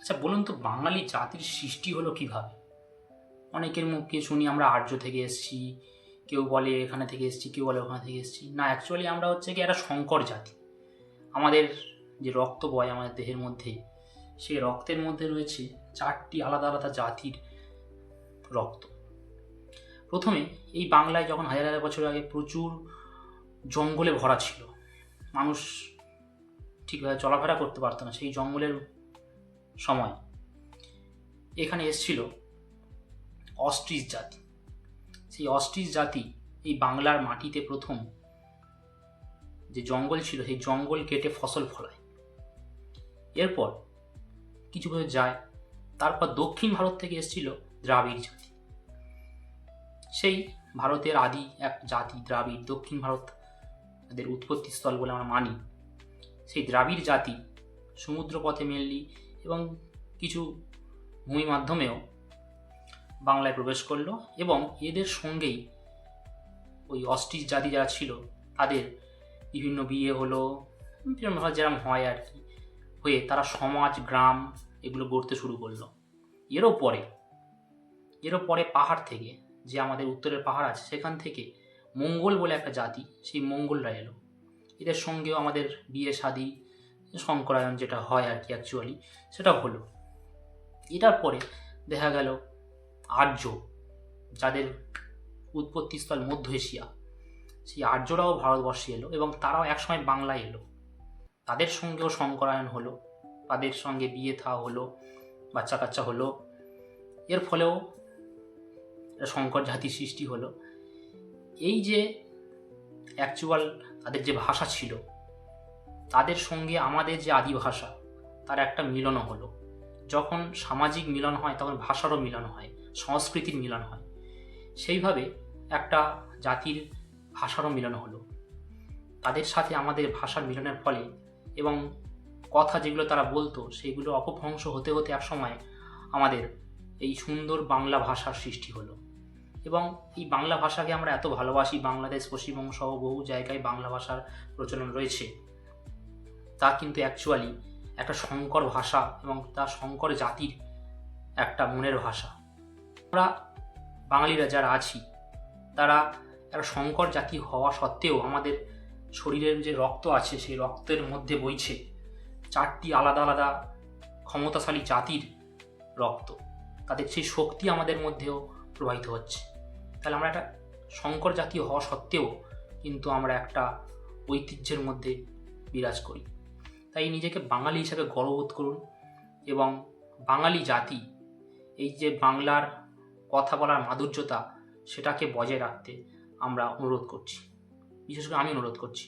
আচ্ছা বলুন তো, বাঙালি জাতির সৃষ্টি হলো কিভাবে? অনেকের মুখে শুনি আমরা আর্য থেকে এসেছি, কেউ বলে এখানে থেকে এসেছি, কেউ বলে ওখানে থেকে এসেছি। না, অ্যাকচুয়ালি আমরা হচ্ছে কি একটা সংকর জাতি। আমাদের যে রক্ত বয় আমাদের দেহের মধ্যে, সেই রক্তের মধ্যে রয়েছে 4টি আলাদা আলাদা জাতির রক্ত। প্রথমে এই বাংলায় যখন হাজার হাজার বছর আগে প্রচুর জঙ্গলে ভরা ছিল, মানুষ ঠিকভাবে চলাফেরা করতে পারতো না, সেই জঙ্গলের সময় এখানে এসেছিল অস্ট্রিচ জাতি। সেই অস্ট্রিচ জাতি এই বাংলার মাটিতে প্রথম যে জঙ্গল ছিল সেই জঙ্গল কেটে ফসল ফলায়। এরপর কিছু বছর যায়, তারপর দক্ষিণ ভারত থেকে এসেছিল দ্রাবিড় জাতি। সেই ভারতের আদি এক জাতি দ্রাবিড়, দক্ষিণ ভারত তাদের উৎপত্তিস্থল বলে আমরা মানি। সেই দ্রাবিড় জাতি সমুদ্রপথে মেনলি এবং কিছু ভূমি মাধ্যমেও বাংলায় প্রবেশ করলো, এবং এদের সঙ্গেই ওই অস্ট্রিচ জাতি যারা ছিল তাদের বিভিন্ন বিয়ে হলো, বিভিন্নভাবে যেরকম হয় আর কি, হয়ে তারা সমাজ, গ্রাম এগুলো গড়তে শুরু করলো। এরও পরে পাহাড় থেকে, যে আমাদের উত্তরের পাহাড় আছে সেখান থেকে মঙ্গল বলে একটা জাতি, সেই মঙ্গলরা এলো। এদের সঙ্গেও আমাদের বিয়ে শাদী, শঙ্করায়ণ যেটা হয় আর কি অ্যাকচুয়ালি, সেটা হলো। এটার পরে দেখা গেল আর্য, যাদের উৎপত্তিস্থল মধ্য এশিয়া, সেই আর্যরাও ভারতবর্ষে এলো এবং তারাও একসময় বাংলায় এলো। তাদের সঙ্গেও শঙ্করায়ণ হলো, তাদের সঙ্গে বিয়ে থা হলো, বাচ্চা কাচ্চা হলো। এর ফলেও শঙ্কর জাতির সৃষ্টি হলো। এই যে অ্যাকচুয়াল তাদের যে ভাষা ছিল, তাদের সঙ্গে আমাদের যে আদি ভাষা, তার একটা মিলনও হলো। যখন সামাজিক মিলন হয় তখন ভাষারও মিলন হয়, সংস্কৃতির মিলন হয়। সেইভাবে একটা জাতির ভাষারও মিলন হলো। তাদের সাথে আমাদের ভাষার মিলনের ফলে এবং কথা যেগুলো তারা বলতো সেইগুলো অপভ্রংশ হতে হতে একসময় আমাদের এই সুন্দর বাংলা ভাষার সৃষ্টি হলো। এবং এই বাংলা ভাষাকে আমরা এত ভালোবাসি, বাংলাদেশ, পশ্চিমবঙ্গ সহ বহু জায়গায় বাংলা ভাষার প্রচলন রয়েছে। তা কিন্তু অ্যাকচুয়ালি একটা সংকর ভাষা এবং তা সংকর জাতির একটা মনের ভাষা। আমরা বাঙালিরা যারা আছি তারা একটা সংকর জাতি হওয়া সত্ত্বেও আমাদের শরীরের যে রক্ত আছে সেই রক্তের মধ্যে বইছে 4টি আলাদা আলাদা ক্ষমতাশালী জাতির রক্ত। তাদের সেই শক্তি আমাদের মধ্যেও প্রবাহিত হচ্ছে। তাহলে আমরা একটা সংকর জাতি হওয়া সত্ত্বেও কিন্তু আমরা একটা ঐতিহ্যের মধ্যে বিরাজ করি। তাই নিজেকে বাঙালি হিসাবে গর্ববোধ করুন এবং বাঙালি জাতি, এই যে বাংলার কথা বলার মাধুর্যতা, সেটাকে বজায় রাখতে আমরা অনুরোধ করছি, বিশেষ করে আমি অনুরোধ করছি।